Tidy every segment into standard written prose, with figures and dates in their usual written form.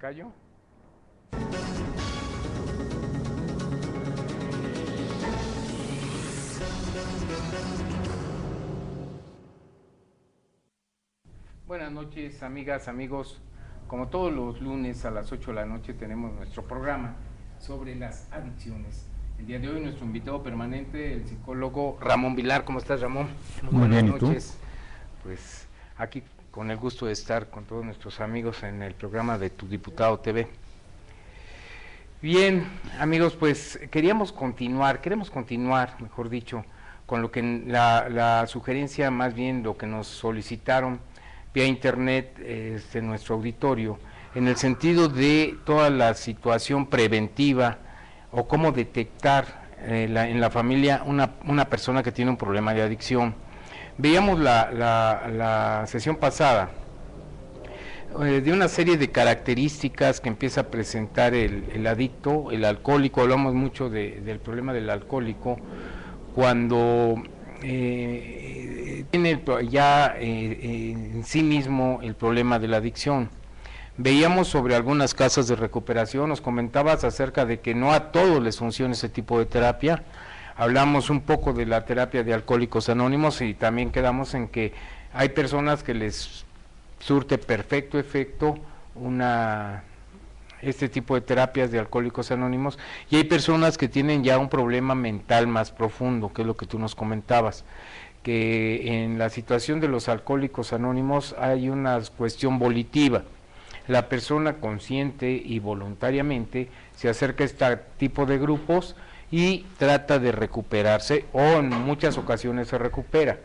Tocayo. Buenas noches, amigas, amigos. Como todos los lunes a las 8 de la noche tenemos nuestro programa sobre las adicciones. El día de hoy nuestro invitado permanente, el psicólogo Ramón Vilar. ¿Cómo estás, Ramón? Muy bien, ¿y tú? Pues aquí con el gusto de estar con todos nuestros amigos en el programa de Tu Diputado TV. Bien, amigos, pues queremos continuar, mejor dicho, con lo que la sugerencia, más bien lo que nos solicitaron vía internet en nuestro auditorio, en el sentido de toda la situación preventiva o cómo detectar en la familia una persona que tiene un problema de adicción. Veíamos la sesión pasada de una serie de características que empieza a presentar el adicto, el alcohólico. Hablamos mucho del problema del alcohólico cuando tiene ya en sí mismo el problema de la adicción. Veíamos sobre algunas casas de recuperación, nos comentabas acerca de que no a todos les funciona ese tipo de terapia. Hablamos un poco de la terapia de Alcohólicos Anónimos y también quedamos en que hay personas que les surte perfecto efecto este tipo de terapias de Alcohólicos Anónimos, y hay personas que tienen ya un problema mental más profundo, que es lo que tú nos comentabas, que en la situación de los Alcohólicos Anónimos hay una cuestión volitiva. La persona consciente y voluntariamente se acerca a este tipo de grupos y trata de recuperarse, o en muchas ocasiones se recupera.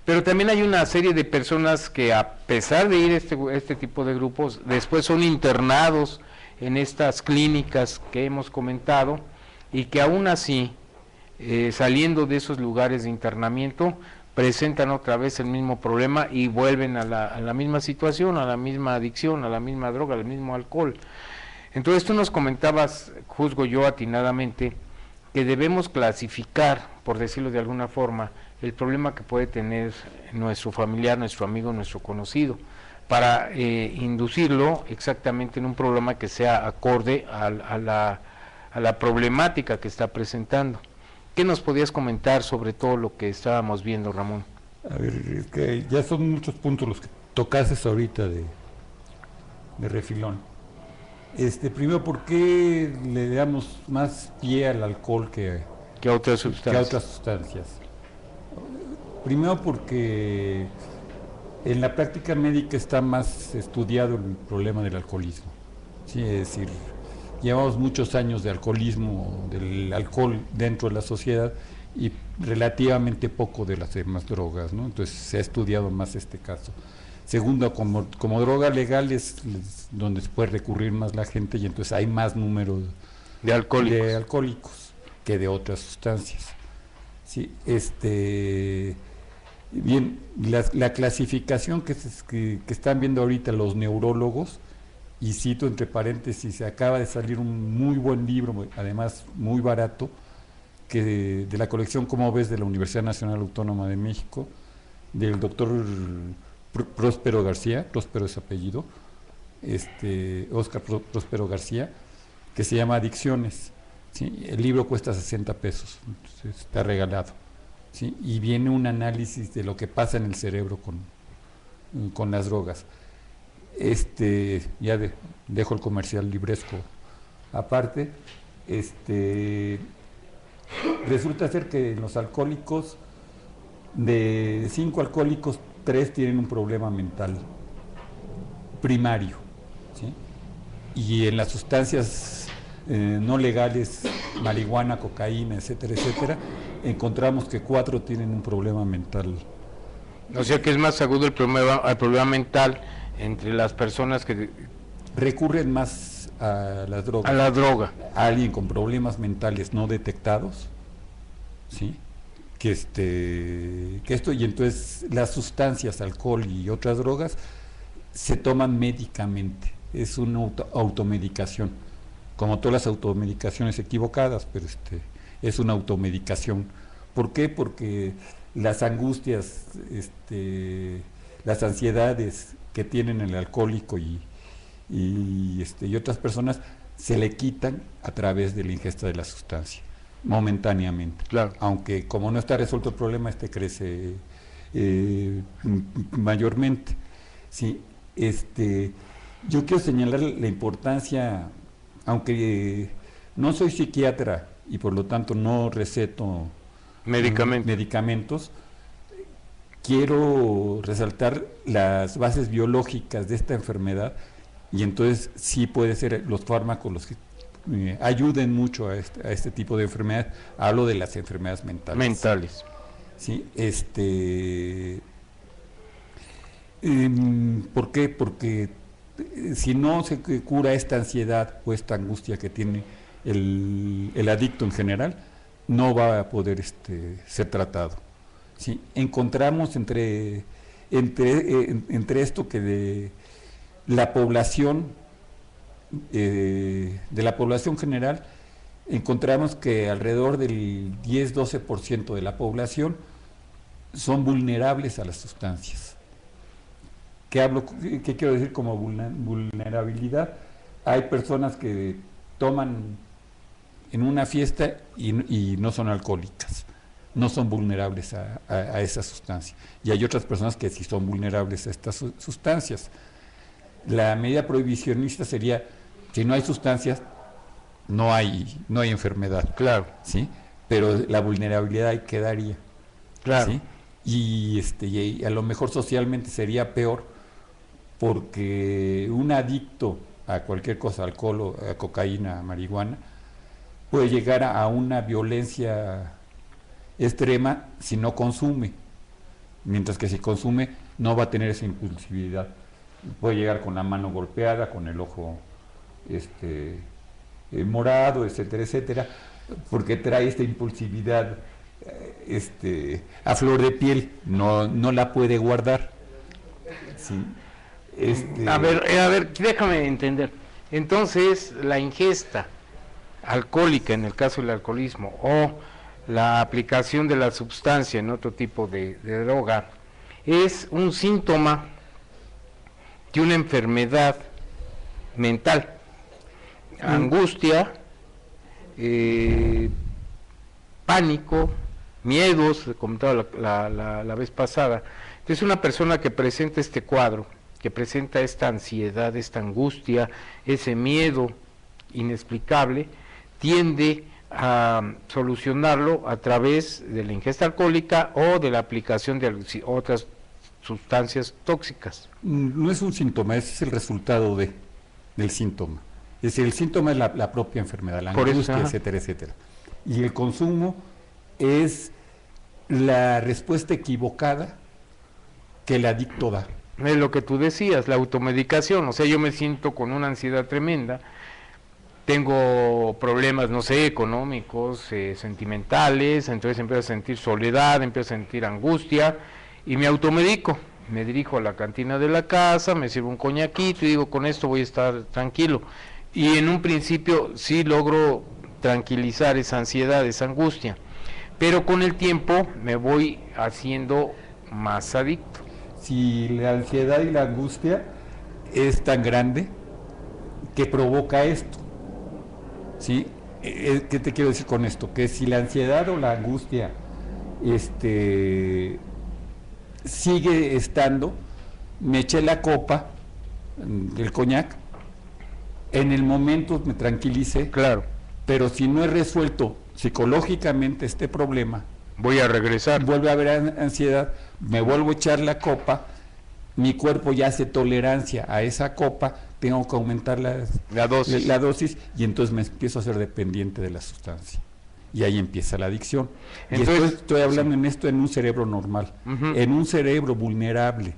Pero también hay una serie de personas que, a pesar de ir a este tipo de grupos, después son internados en estas clínicas que hemos comentado, y que aún así, saliendo de esos lugares de internamiento, presentan otra vez el mismo problema y vuelven a la misma situación, a la misma adicción, a la misma droga, al mismo alcohol. Entonces tú nos comentabas, juzgo yo atinadamente, que debemos clasificar, por decirlo de alguna forma, el problema que puede tener nuestro familiar, nuestro amigo, nuestro conocido, para inducirlo exactamente en un problema que sea acorde a la problemática que está presentando. ¿Qué nos podías comentar sobre todo lo que estábamos viendo, Ramón? A ver, es que ya son muchos puntos los que tocases ahorita de refilón. Primero, ¿por qué le damos más pie al alcohol que a otras sustancias? Primero porque en la práctica médica está más estudiado el problema del alcoholismo. Sí, es decir, llevamos muchos años de alcoholismo, del alcohol dentro de la sociedad, y relativamente poco de las demás drogas, ¿no? Entonces se ha estudiado más este caso. Segundo, como droga legal es donde se puede recurrir más la gente, y entonces hay más número de alcohólicos que de otras sustancias. Sí, bien, la clasificación que están viendo ahorita los neurólogos, y cito entre paréntesis, acaba de salir un muy buen libro, además muy barato, de la colección Como Ves de la Universidad Nacional Autónoma de México, del doctor Próspero García, Próspero es apellido, Óscar Próspero García, que se llama Adicciones. ¿Sí? El libro cuesta 60 pesos, entonces está regalado. ¿Sí? Y viene un análisis de lo que pasa en el cerebro con las drogas. Ya dejo el comercial libresco aparte. Resulta ser que en los alcohólicos, de 5 alcohólicos, 3 tienen un problema mental primario, ¿sí? Y en las sustancias no legales, marihuana, cocaína, etcétera, etcétera, encontramos que 4 tienen un problema mental. O sea que es más agudo el problema mental entre las personas que recurren más a las drogas. A la droga. A alguien con problemas mentales no detectados, ¿sí? Que esto, y entonces las sustancias, alcohol y otras drogas, se toman médicamente, es una automedicación, como todas las automedicaciones equivocadas, pero es una automedicación. ¿Por qué? Porque las angustias, las ansiedades que tienen el alcohólico y y otras personas se le quitan a través de la ingesta de la sustancia, momentáneamente. Claro. Aunque como no está resuelto el problema, crece mayormente. Sí, yo quiero señalar la importancia, aunque no soy psiquiatra y por lo tanto no receto medicamentos, quiero resaltar las bases biológicas de esta enfermedad, y entonces sí puede ser los fármacos los que ayuden mucho a este tipo de enfermedades. Hablo de las enfermedades mentales. Sí, ¿por qué? Porque si no se cura esta ansiedad o esta angustia que tiene el adicto en general, no va a poder ser tratado. ¿Sí? Encontramos entre esto que de la población, de la población general, encontramos que alrededor del 10-12% de la población son vulnerables a las sustancias. ¿Qué quiero decir como vulnerabilidad? Hay personas que toman en una fiesta y no son alcohólicas, no son vulnerables a esa sustancia. Y hay otras personas que sí son vulnerables a estas sustancias. La medida prohibicionista sería, si no hay sustancias, no hay enfermedad. Claro. ¿Sí? Pero la vulnerabilidad ahí quedaría. Claro. ¿Sí? Y a lo mejor socialmente sería peor, porque un adicto a cualquier cosa, alcohol, a cocaína, a marihuana, puede llegar a una violencia extrema si no consume, mientras que si consume no va a tener esa impulsividad. Puede llegar con la mano golpeada, con el ojo morado, etcétera, etcétera, porque trae esta impulsividad a flor de piel, no la puede guardar. ¿Sí? A ver, déjame entender. Entonces, la ingesta alcohólica, en el caso del alcoholismo, o la aplicación de la sustancia en otro tipo de droga, es un síntoma de una enfermedad mental, angustia, pánico, miedos, comentaba la vez pasada. Entonces, una persona que presenta este cuadro, que presenta esta ansiedad, esta angustia, ese miedo inexplicable, tiende a solucionarlo a través de la ingesta alcohólica o de la aplicación de otras sustancias tóxicas. No es un síntoma, ese es el resultado del síntoma. Es decir, el síntoma es la propia enfermedad, la angustia, etcétera, etcétera. Y el consumo es la respuesta equivocada que el adicto da. Es lo que tú decías, la automedicación. O sea, yo me siento con una ansiedad tremenda, tengo problemas, no sé, económicos, sentimentales, entonces empiezo a sentir soledad, empiezo a sentir angustia y me automedico. Me dirijo a la cantina de la casa, me sirvo un coñaquito y digo, con esto voy a estar tranquilo. Y en un principio sí logro tranquilizar esa ansiedad, esa angustia, pero con el tiempo me voy haciendo más adicto. Si la ansiedad y la angustia es tan grande que provoca esto, ¿sí? ¿Qué te quiero decir con esto? Que si la ansiedad o la angustia sigue estando, me eché la copa del coñac, en el momento me tranquilicé, claro, pero si no he resuelto psicológicamente este problema, voy a regresar, vuelve a haber ansiedad, me vuelvo a echar la copa, mi cuerpo ya hace tolerancia a esa copa, tengo que aumentar la dosis y entonces me empiezo a ser dependiente de la sustancia. Y ahí empieza la adicción. Entonces, estoy hablando en esto en un cerebro normal. En un cerebro vulnerable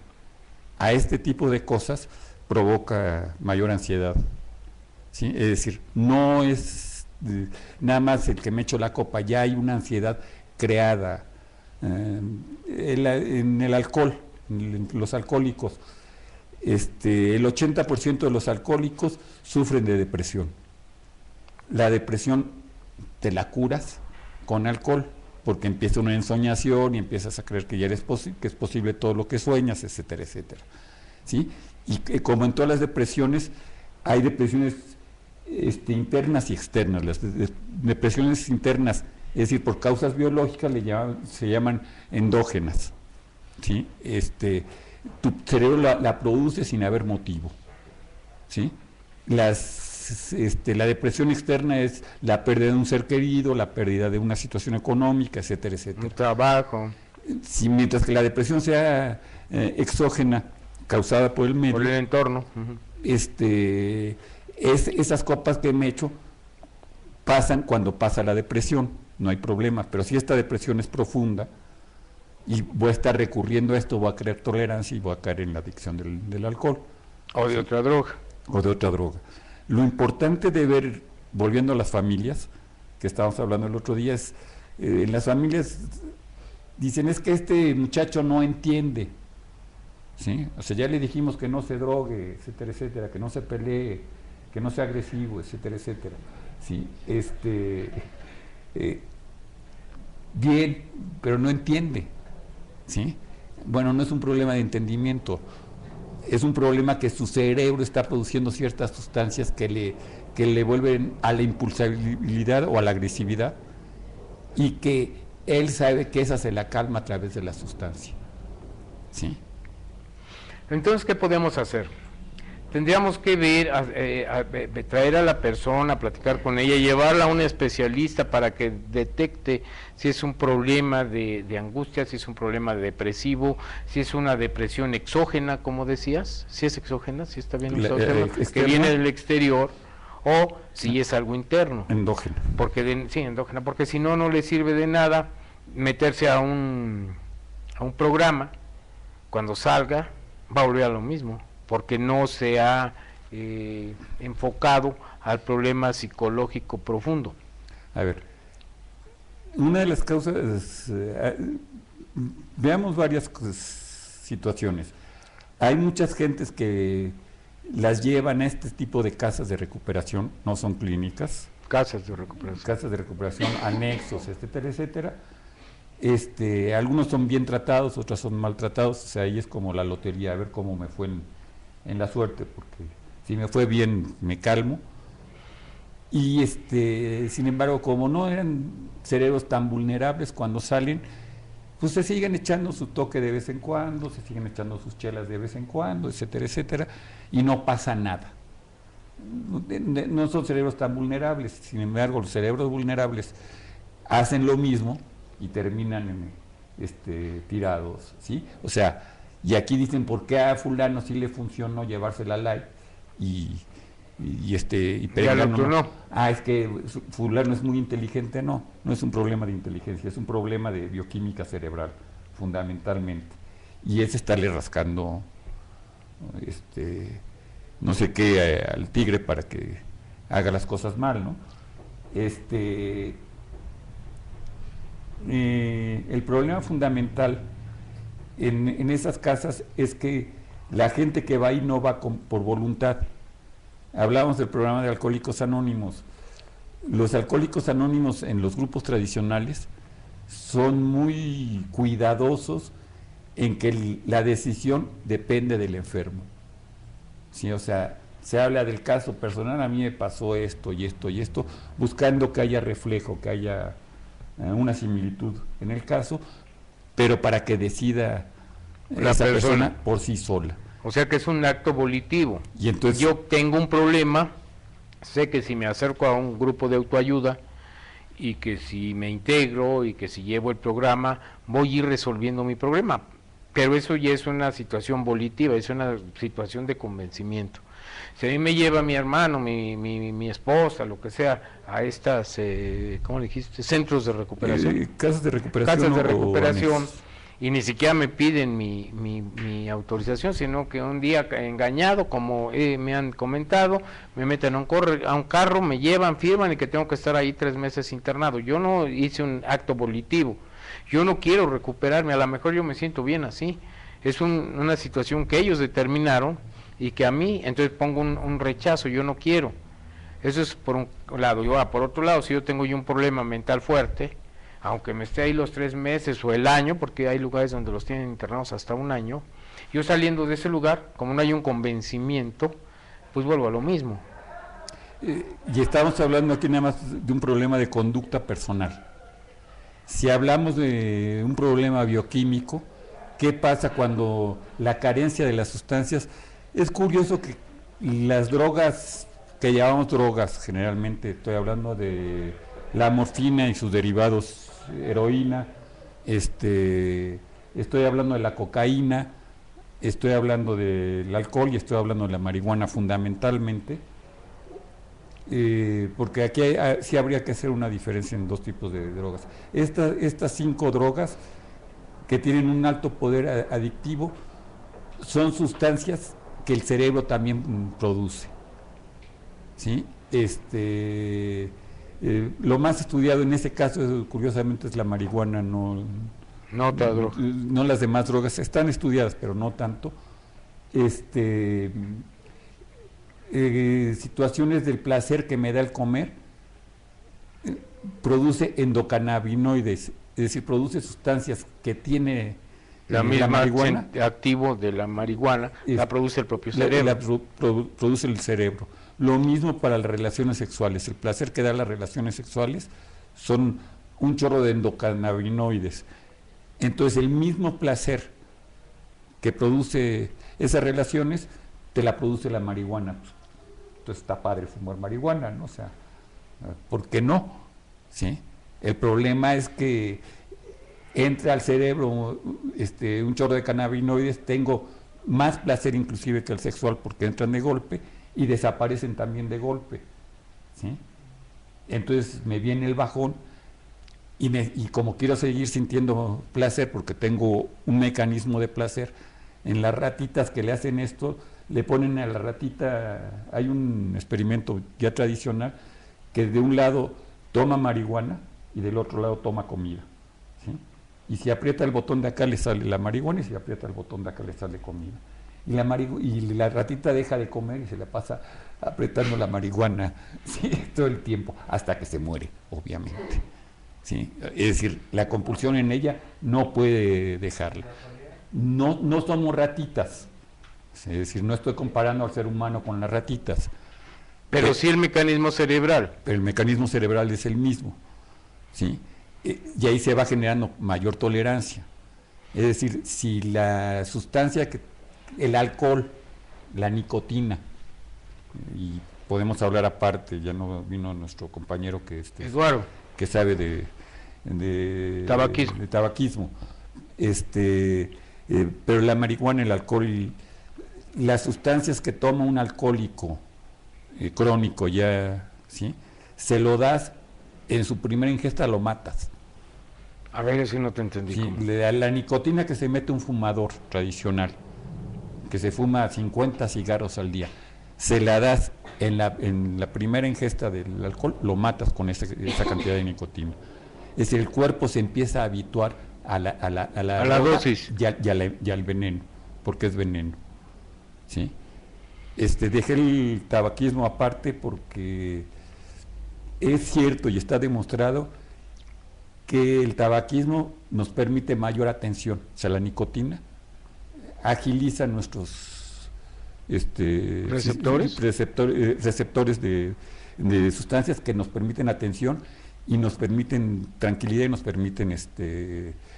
a este tipo de cosas provoca mayor ansiedad. ¿Sí? Es decir, no es nada más el que me echo la copa, ya hay una ansiedad creada en el alcohol, en los alcohólicos. El 80% de los alcohólicos sufren de depresión. La depresión te la curas con alcohol, porque empieza una ensoñación y empiezas a creer que ya que es posible todo lo que sueñas, etcétera, etcétera. ¿Sí? Y como en todas las depresiones, hay depresiones internas y externas. Las depresiones internas, es decir, por causas biológicas, se llaman endógenas, ¿sí? Tu cerebro la produce sin haber motivo, ¿sí? La depresión externa es la pérdida de un ser querido, la pérdida de una situación económica, etcétera, etcétera. Un trabajo. Sí, mientras que la depresión sea exógena, causada por el medio, por el entorno. Esas copas que me echo pasan cuando pasa la depresión, no hay problema, pero si esta depresión es profunda y voy a estar recurriendo a esto, voy a crear tolerancia y voy a caer en la adicción del alcohol. O de otra droga. O de otra droga. Lo importante de ver, volviendo a las familias, que estábamos hablando el otro día, es, en las familias dicen, es que este muchacho no entiende, ¿sí? O sea, ya le dijimos que no se drogue, etcétera, etcétera, que no se pelee, que no sea agresivo, etcétera, etcétera, ¿sí? Bien, pero no entiende, ¿sí? Bueno, no es un problema de entendimiento, es un problema que su cerebro está produciendo ciertas sustancias que le vuelven a la impulsabilidad o a la agresividad, y que él sabe que esa se la calma a través de la sustancia, ¿sí? Entonces, ¿qué podemos hacer? Tendríamos que ver, traer a la persona, platicar con ella, llevarla a un especialista para que detecte si es un problema de angustia, si es un problema depresivo, si es una depresión exógena, como decías, si es exógena, si está bien exógena, que viene del exterior, o si es algo interno. Endógena. Sí, endógena, porque si no, no le sirve de nada meterse a un programa, cuando salga, va a volver a lo mismo, porque no se ha enfocado al problema psicológico profundo. A ver, una de las causas, veamos varias situaciones. Hay muchas gentes que las llevan a este tipo de casas de recuperación, no son clínicas. Casas de recuperación. Casas de recuperación, anexos, etcétera, etcétera. Algunos son bien tratados, otros son maltratados, o sea, ahí es como la lotería, a ver cómo me fue en la suerte, porque si me fue bien, me calmo. Y sin embargo, como no eran cerebros tan vulnerables, cuando salen, pues se siguen echando su toque de vez en cuando, se siguen echando sus chelas de vez en cuando, etcétera, etcétera, y no pasa nada. No son cerebros tan vulnerables, sin embargo, los cerebros vulnerables hacen lo mismo y terminan tirados, ¿sí? O sea, y aquí dicen, ¿por qué a fulano sí le funcionó llevársela light y Perengano no? Ah, es que fulano es muy inteligente. No es un problema de inteligencia, es un problema de bioquímica cerebral, fundamentalmente, y es estarle rascando no sé qué al tigre para que haga las cosas mal, ¿no? El problema fundamental en esas casas es que la gente que va ahí no va por voluntad. Hablábamos del programa de Alcohólicos Anónimos. Los Alcohólicos Anónimos en los grupos tradicionales son muy cuidadosos en que la decisión depende del enfermo, ¿sí? O sea, se habla del caso personal, a mí me pasó esto y esto y esto, buscando que haya reflejo, que haya una similitud en el caso, pero para que decida esa persona por sí sola. O sea que es un acto volitivo. Y entonces, yo tengo un problema, sé que si me acerco a un grupo de autoayuda y que si me integro y que si llevo el programa, voy a ir resolviendo mi problema. Pero eso ya es una situación volitiva, es una situación de convencimiento. Si a mí me lleva mi hermano, mi esposa, lo que sea, a estas, ¿cómo le dijiste? Centros de recuperación. Casas de recuperación. Casas de recuperación. Y ni siquiera me piden mi autorización, sino que un día engañado, como me han comentado, me meten a un carro, me llevan, firman y que tengo que estar ahí 3 meses internado. Yo no hice un acto volitivo, yo no quiero recuperarme, a lo mejor yo me siento bien así. Es una situación que ellos determinaron y que a mí, entonces pongo un rechazo, yo no quiero. Eso es por un lado. Por otro lado, si yo tengo un problema mental fuerte, aunque me esté ahí los 3 meses o el año, porque hay lugares donde los tienen internados hasta 1 año, yo saliendo de ese lugar, como no hay un convencimiento, pues vuelvo a lo mismo. Y estamos hablando aquí nada más de un problema de conducta personal. Si hablamos de un problema bioquímico, ¿qué pasa cuando la carencia de las sustancias? Es curioso que las drogas, que llamamos drogas generalmente, estoy hablando de la morfina y sus derivados, heroína, estoy hablando de la cocaína, estoy hablando del alcohol y estoy hablando de la marihuana fundamentalmente, porque aquí sí habría que hacer una diferencia en dos tipos de drogas. Estas 5 drogas que tienen un alto poder adictivo son sustancias que el cerebro también produce, ¿sí? Lo más estudiado en ese caso, curiosamente, es la marihuana, no otra droga. No las demás drogas, están estudiadas, pero no tanto. Situaciones del placer que me da el comer, produce endocannabinoides, es decir, produce sustancias que tiene la misma marihuana, activo de la marihuana, la produce el propio cerebro. Produce el cerebro. Lo mismo para las relaciones sexuales, el placer que da las relaciones sexuales son un chorro de endocannabinoides. Entonces el mismo placer que produce esas relaciones, te la produce la marihuana. Entonces está padre fumar marihuana, ¿no? O sea, ¿por qué no? ¿Sí? El problema es que entra al cerebro un chorro de cannabinoides, tengo más placer inclusive que el sexual porque entran de golpe y desaparecen también de golpe, ¿sí? Entonces me viene el bajón y como quiero seguir sintiendo placer porque tengo un mecanismo de placer, en las ratitas que le hacen esto, le ponen a la ratita, hay un experimento ya tradicional, que de un lado toma marihuana y del otro lado toma comida, ¿sí? Y si aprieta el botón de acá le sale la marihuana y si aprieta el botón de acá le sale comida. Y la ratita deja de comer y se la pasa apretando la marihuana, ¿sí? Todo el tiempo, hasta que se muere, obviamente, ¿sí? Es decir, la compulsión en ella no puede dejarla. No somos ratitas, es decir, no estoy comparando al ser humano con las ratitas. Pero sí el mecanismo cerebral. Pero el mecanismo cerebral es el mismo, ¿sí? Y ahí se va generando mayor tolerancia. Es decir, si la sustancia, el alcohol, la nicotina, y podemos hablar aparte, ya no vino nuestro compañero Eduardo, que sabe de tabaquismo, pero la marihuana, el alcohol y las sustancias que toma un alcohólico crónico ya, ¿sí? Se lo das, en su primera ingesta lo matas. A ver si no te entendí. Sí, la nicotina que se mete un fumador tradicional, que se fuma 50 cigarros al día, se la das en la primera ingesta del alcohol, lo matas con esa cantidad de nicotina. Es decir, el cuerpo se empieza a habituar a la dosis y al veneno, porque es veneno, ¿sí? Dejé el tabaquismo aparte porque es cierto y está demostrado que el tabaquismo nos permite mayor atención, o sea, la nicotina agiliza nuestros receptores de sustancias que nos permiten atención y nos permiten tranquilidad y nos permiten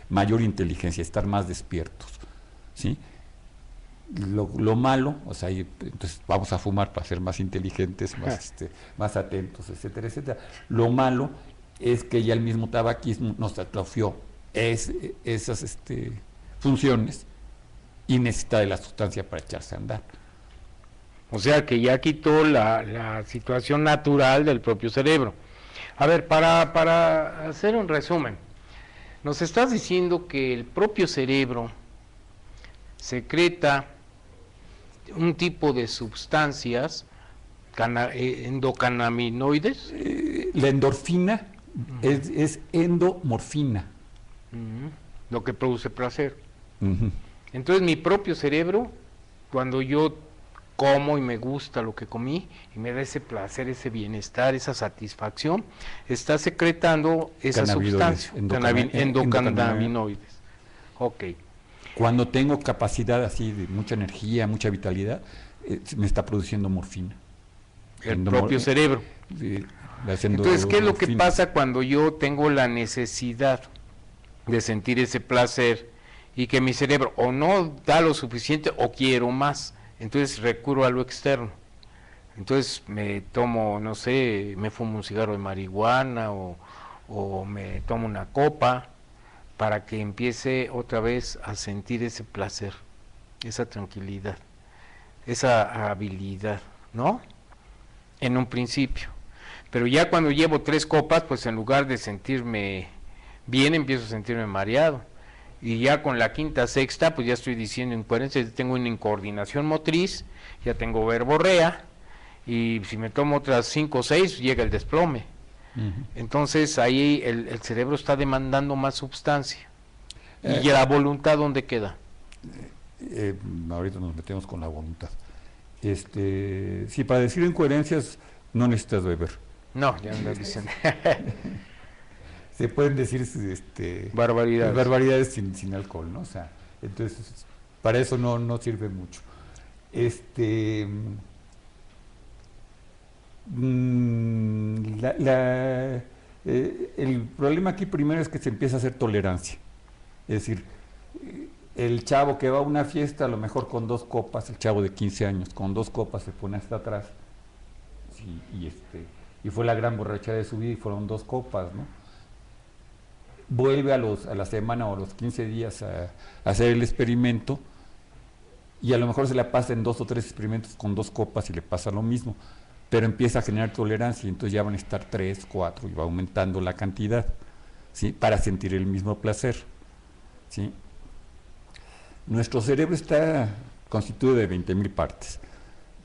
mayor inteligencia, estar más despiertos, ¿sí? Lo malo, o sea, entonces vamos a fumar para ser más inteligentes, más atentos, etcétera, etcétera. Lo malo es que ya el mismo tabaquismo nos atrofió esas funciones y necesita de la sustancia para echarse a andar. O sea que ya quitó la situación natural del propio cerebro. A ver, para hacer un resumen, nos estás diciendo que el propio cerebro secreta un tipo de sustancias endocannabinoides. La endorfina es endomorfina. Lo que produce placer. Uh-huh. Entonces mi propio cerebro, cuando yo como y me gusta lo que comí y me da ese placer, ese bienestar, esa satisfacción, está secretando esa sustancia, endocannabinoides. Ok. Cuando tengo capacidad así de mucha energía, mucha vitalidad, me está produciendo morfina. El propio cerebro. Entonces, ¿qué es lo que pasa cuando yo tengo la necesidad de sentir ese placer y que mi cerebro o no da lo suficiente o quiero más? Entonces recurro a lo externo. Entonces me tomo, no sé, me fumo un cigarro de marihuana o me tomo una copa para que empiece otra vez a sentir ese placer, esa tranquilidad, esa habilidad, ¿no? En un principio. Pero ya cuando llevo 3 copas, pues en lugar de sentirme bien, empiezo a sentirme mareado. Y ya con la quinta, sexta, pues ya estoy diciendo incoherencia, tengo una incoordinación motriz, ya tengo verborrea, y si me tomo otras 5 o 6, llega el desplome. Entonces ahí el cerebro está demandando más sustancia. ¿Y la voluntad dónde queda? Ahorita nos metemos con la voluntad. Sí, para decir incoherencias no necesitas beber. No, ya no lo dicen. Se pueden decir barbaridades sin alcohol, ¿no? O sea, entonces para eso no sirve mucho. El problema aquí primero es que se empieza a hacer tolerancia. Es decir, el chavo que va a una fiesta, a lo mejor con 2 copas, el chavo de 15 años, con 2 copas se pone hasta atrás, y fue la gran borrachera de su vida y fueron 2 copas, ¿no? Vuelve a la semana o a los 15 días a hacer el experimento y a lo mejor se la pasa en 2 o 3 experimentos con 2 copas y le pasa lo mismo, pero empieza a generar tolerancia y entonces ya van a estar 3, 4 y va aumentando la cantidad, ¿sí? Para sentir el mismo placer, ¿sí? Nuestro cerebro está constituido de 20.000 partes,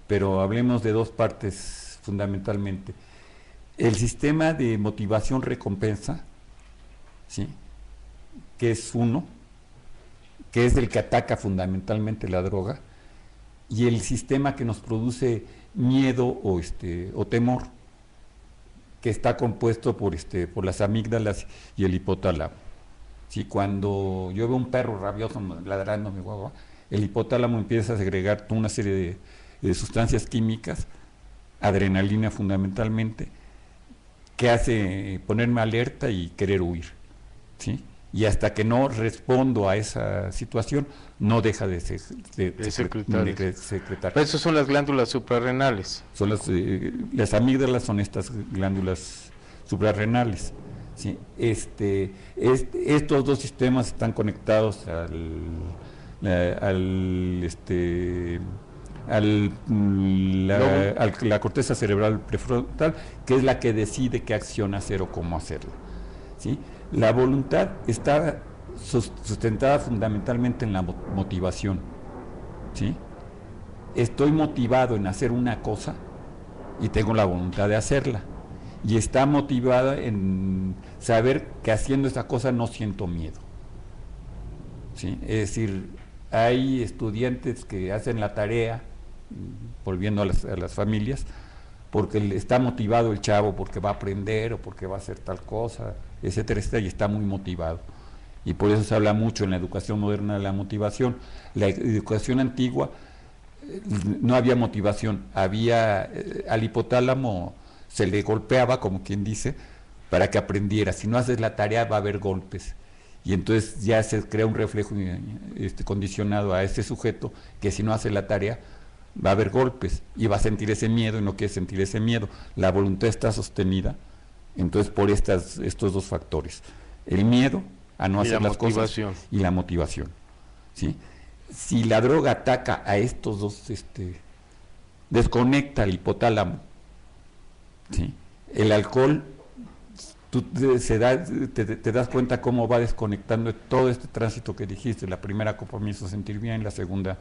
pero hablemos de 2 partes fundamentalmente. El sistema de motivación-recompensa, ¿sí? Que es uno, que es el que ataca fundamentalmente la droga, y el sistema que nos produce miedo o temor, que está compuesto por las amígdalas y el hipotálamo. ¿Sí? Cuando yo veo un perro rabioso ladrando mi guagua, el hipotálamo empieza a segregar toda una serie de sustancias químicas, adrenalina fundamentalmente, que hace ponerme alerta y querer huir, ¿sí? Y hasta que no respondo a esa situación, no deja de secretar. Pero esas son las glándulas suprarrenales. Son las amígdalas son estas glándulas suprarrenales, ¿sí? Estos 2 sistemas están conectados a la corteza cerebral prefrontal, que es la que decide qué acción hacer o cómo hacerla, ¿sí? La voluntad está sustentada fundamentalmente en la motivación, ¿sí? Estoy motivado en hacer una cosa y tengo la voluntad de hacerla, y está motivada en saber que haciendo esa cosa no siento miedo, ¿sí? Es decir, hay estudiantes que hacen la tarea, volviendo a las familias, porque está motivado el chavo, porque va a aprender o porque va a hacer tal cosa, etcétera, etcétera, y está muy motivado. Y por eso se habla mucho en la educación moderna de la motivación. La educación antigua no había motivación, había al hipotálamo se le golpeaba, como quien dice, para que aprendiera. Si no haces la tarea va a haber golpes. Y entonces ya se crea un reflejo condicionado a ese sujeto, que si no hace la tarea va a haber golpes y va a sentir ese miedo y no quiere sentir ese miedo. La voluntad está sostenida entonces por estos 2 factores: el miedo a no hacer las cosas y la motivación, ¿sí? Si la droga ataca a estos 2, desconecta el hipotálamo, ¿sí? El alcohol, tú te das cuenta cómo va desconectando todo este tránsito que dijiste. La primera copa me hizo sentir bien, la segunda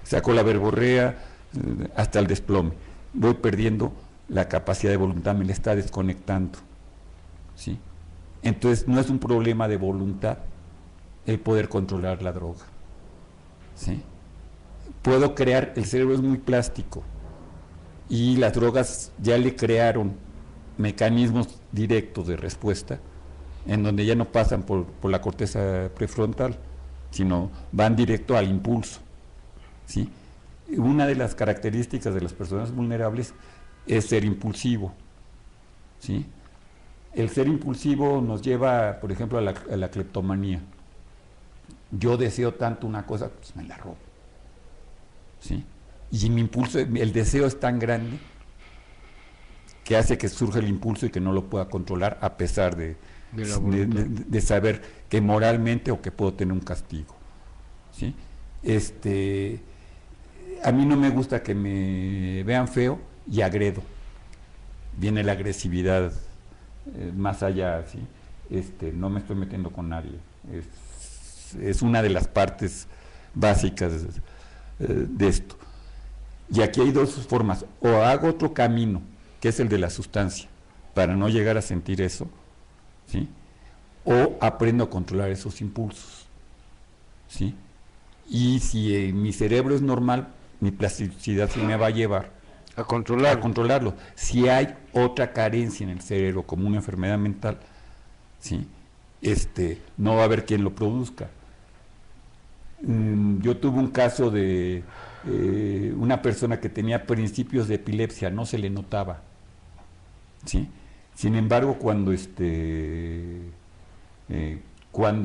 sacó la verborrea, hasta el desplome. Voy perdiendo la capacidad de voluntad, me la está desconectando, ¿sí? Entonces no es un problema de voluntad el poder controlar la droga, ¿sí? Puedo crear, el cerebro es muy plástico y las drogas ya le crearon mecanismos directos de respuesta en donde ya no pasan por la corteza prefrontal, sino van directo al impulso, ¿sí? una de las características de las personas vulnerables es ser impulsivo, ¿sí? El ser impulsivo nos lleva, por ejemplo, a la cleptomanía. Yo deseo tanto una cosa, pues me la robo, ¿sí? Y mi impulso, el deseo es tan grande que hace que surja el impulso y que no lo pueda controlar a pesar de saber que moralmente o que puedo tener un castigo, ¿sí? A mí no me gusta que me vean feo y agredo. Viene la agresividad más allá, ¿sí? No me estoy metiendo con nadie. Es una de las partes básicas de esto. Y aquí hay dos formas: o hago otro camino, que es el de la sustancia, para no llegar a sentir eso, ¿sí? O aprendo a controlar esos impulsos, ¿sí? Y si mi cerebro es normal, mi plasticidad se me va a llevar a a controlarlo. Si hay otra carencia en el cerebro, como una enfermedad mental, ¿sí? No va a haber quien lo produzca. Yo tuve un caso de una persona que tenía principios de epilepsia, no se le notaba, ¿sí? Sin embargo, cuando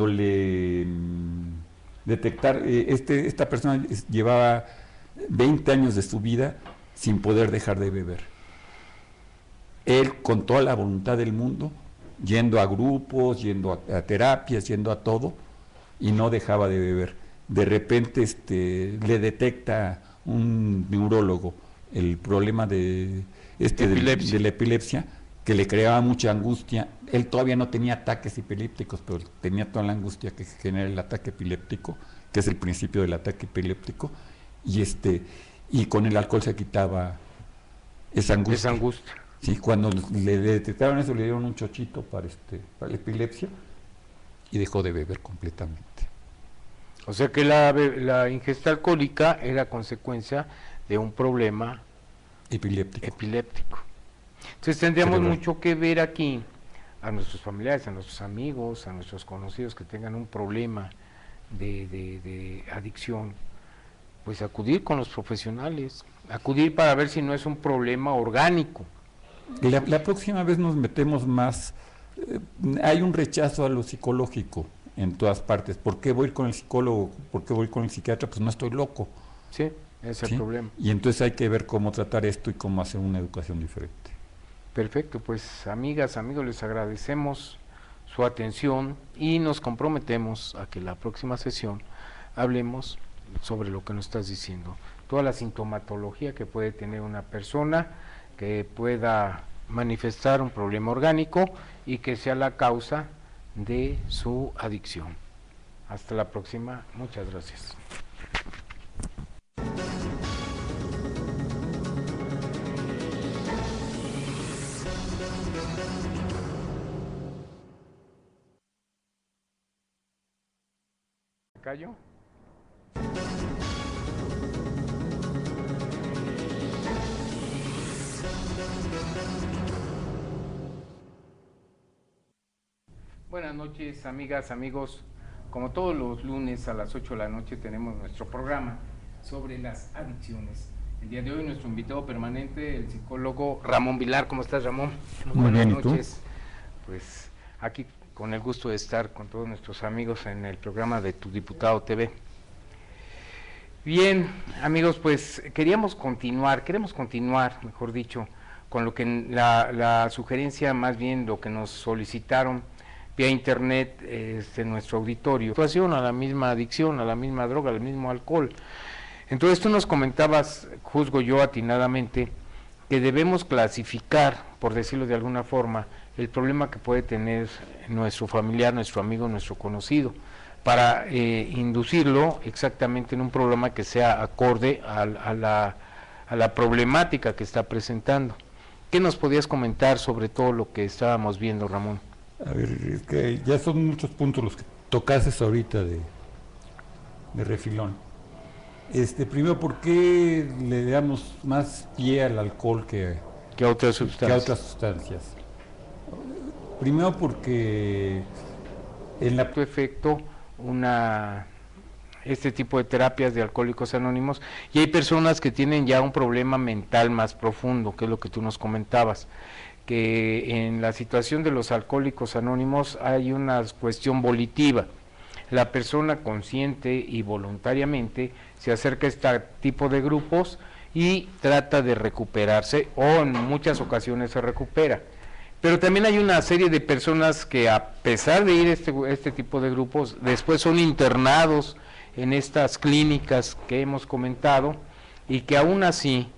le detectar, esta persona llevaba 20 años de su vida sin poder dejar de beber. Él, con toda la voluntad del mundo, yendo a grupos, yendo a terapias, yendo a todo, y no dejaba de beber. De repente le detecta un neurólogo el problema de la epilepsia, que le creaba mucha angustia. Él todavía no tenía ataques epilépticos, pero tenía toda la angustia que genera el ataque epiléptico, que es el principio del ataque epiléptico, y con el alcohol se quitaba esa angustia. Sí, cuando le detectaron eso, le dieron un chochito para la epilepsia y dejó de beber completamente. O sea que la ingesta alcohólica era consecuencia de un problema epiléptico. Entonces tendríamos mucho que ver aquí a nuestros familiares, a nuestros amigos, a nuestros conocidos que tengan un problema de adicción, pues acudir con los profesionales, acudir para ver si no es un problema orgánico. La próxima vez nos metemos más, hay un rechazo a lo psicológico en todas partes. ¿Por qué voy con el psicólogo? ¿Por qué voy con el psiquiatra? Pues no estoy loco. Sí, ese es el problema. Y entonces hay que ver cómo tratar esto y cómo hacer una educación diferente. Perfecto, pues amigas, amigos, les agradecemos su atención y nos comprometemos a que la próxima sesión hablemos sobre lo que nos estás diciendo, toda la sintomatología que puede tener una persona que pueda manifestar un problema orgánico y que sea la causa de su adicción. Hasta la próxima, muchas gracias. ¿Callo? Buenas noches, amigas, amigos. Como todos los lunes a las 8 de la noche tenemos nuestro programa sobre las adicciones. El día de hoy nuestro invitado permanente, el psicólogo Ramón Vilar. ¿Cómo estás, Ramón? Muy bien, buenas noches. Pues aquí con el gusto de estar con todos nuestros amigos en el programa de Tu Diputado TV. Bien, amigos, pues queremos continuar, mejor dicho, con lo que la sugerencia, más bien lo que nos solicitaron vía internet nuestro auditorio, situación a la misma adicción, a la misma droga, al mismo alcohol. Entonces tú nos comentabas, juzgo yo atinadamente, que debemos clasificar, por decirlo de alguna forma, el problema que puede tener nuestro familiar, nuestro amigo, nuestro conocido, para inducirlo exactamente en un problema que sea acorde a la problemática que está presentando. ¿Qué nos podías comentar sobre todo lo que estábamos viendo, Ramón? A ver, es que ya son muchos puntos los que tocases ahorita de refilón. Primero, ¿por qué le damos más pie al alcohol que a otras sustancias? Primero porque en tu efecto una este tipo de terapias de Alcohólicos Anónimos, y hay personas que tienen ya un problema mental más profundo, que es lo que tú nos comentabas, que en la situación de los Alcohólicos Anónimos hay una cuestión volitiva. La persona consciente y voluntariamente se acerca a este tipo de grupos y trata de recuperarse, o en muchas ocasiones se recupera. Pero también hay una serie de personas que, a pesar de ir a este tipo de grupos, después son internados en estas clínicas que hemos comentado, y que aún así,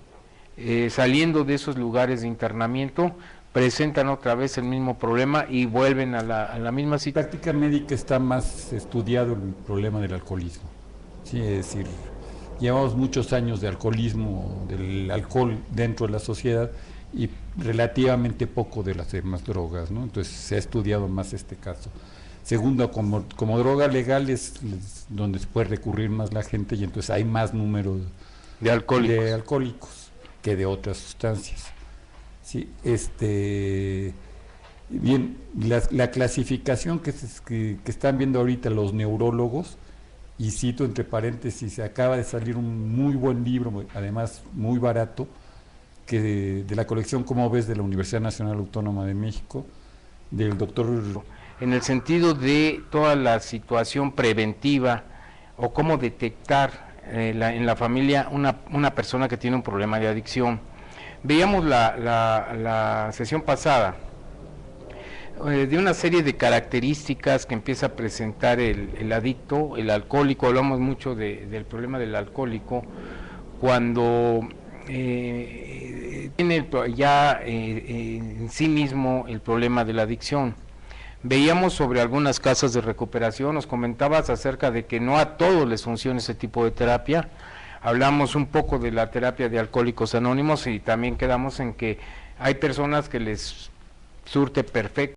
saliendo de esos lugares de internamiento, presentan otra vez el mismo problema y vuelven a la misma situación. En la práctica médica está más estudiado el problema del alcoholismo. Sí, es decir, llevamos muchos años de alcoholismo, del alcohol dentro de la sociedad, y relativamente poco de las demás drogas, ¿no? Entonces se ha estudiado más este caso. Segundo, como droga legal es donde se puede recurrir más la gente, y entonces hay más número de alcohólicos que de otras sustancias. Sí, bien, la clasificación que están viendo ahorita los neurólogos, y cito entre paréntesis, acaba de salir un muy buen libro, además muy barato, que de la colección Cómo ves, de la Universidad Nacional Autónoma de México, del doctor... En el sentido de toda la situación preventiva, o cómo detectar en la familia una persona que tiene un problema de adicción. Veíamos la sesión pasada de una serie de características que empieza a presentar el adicto, el alcohólico. Hablamos mucho del problema del alcohólico cuando tiene ya en sí mismo el problema de la adicción. Veíamos sobre algunas casas de recuperación, nos comentabas acerca de que no a todos les funciona ese tipo de terapia. Hablamos un poco de la terapia de Alcohólicos Anónimos, y también quedamos en que hay personas que les surte perfecto